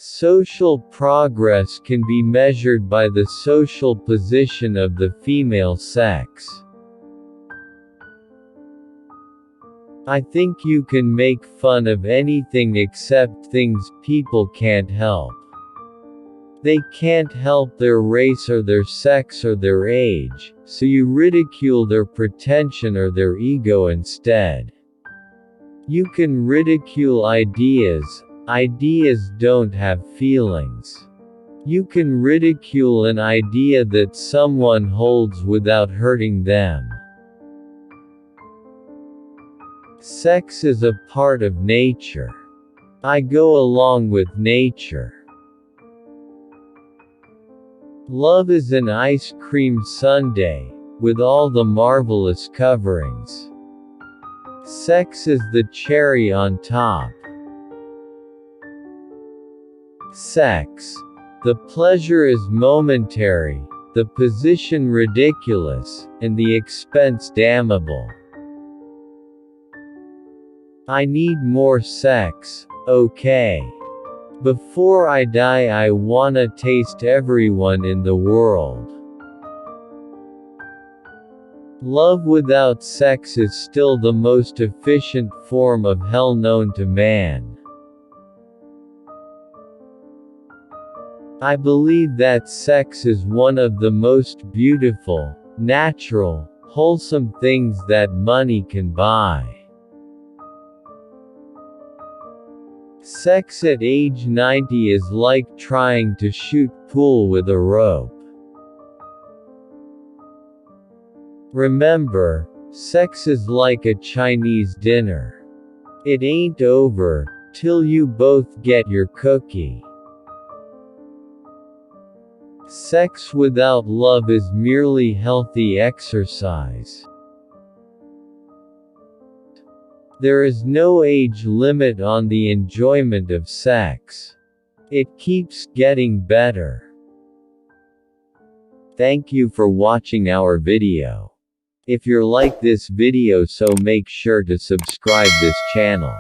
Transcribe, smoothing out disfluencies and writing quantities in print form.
Social progress can be measured by the social position of the female sex. I think you can make fun of anything except things people can't help. They can't help their race or their sex or their age, so you ridicule their pretension or their ego instead. You can ridicule ideas. Ideas don't have feelings. You can ridicule an idea that someone holds without hurting them. Sex is a part of nature. I go along with nature. Love is an ice cream sundae, with all the marvelous coverings. Sex is the cherry on top. Sex. The pleasure is momentary, the position ridiculous, and the expense damnable. I need more sex, okay. Before I die I wanna taste everyone in the world. Love without sex is still the most efficient form of hell known to man. I believe that sex is one of the most beautiful, natural, wholesome things that money can buy. Sex at age 90 is like trying to shoot pool with a rope. Remember, sex is like a Chinese dinner. It ain't over till you both get your cookie. Sex without love is merely healthy exercise. There is no age limit on the enjoyment of sex. It keeps getting better. Thank you for watching our video. If you're like this video, so make sure to subscribe this channel.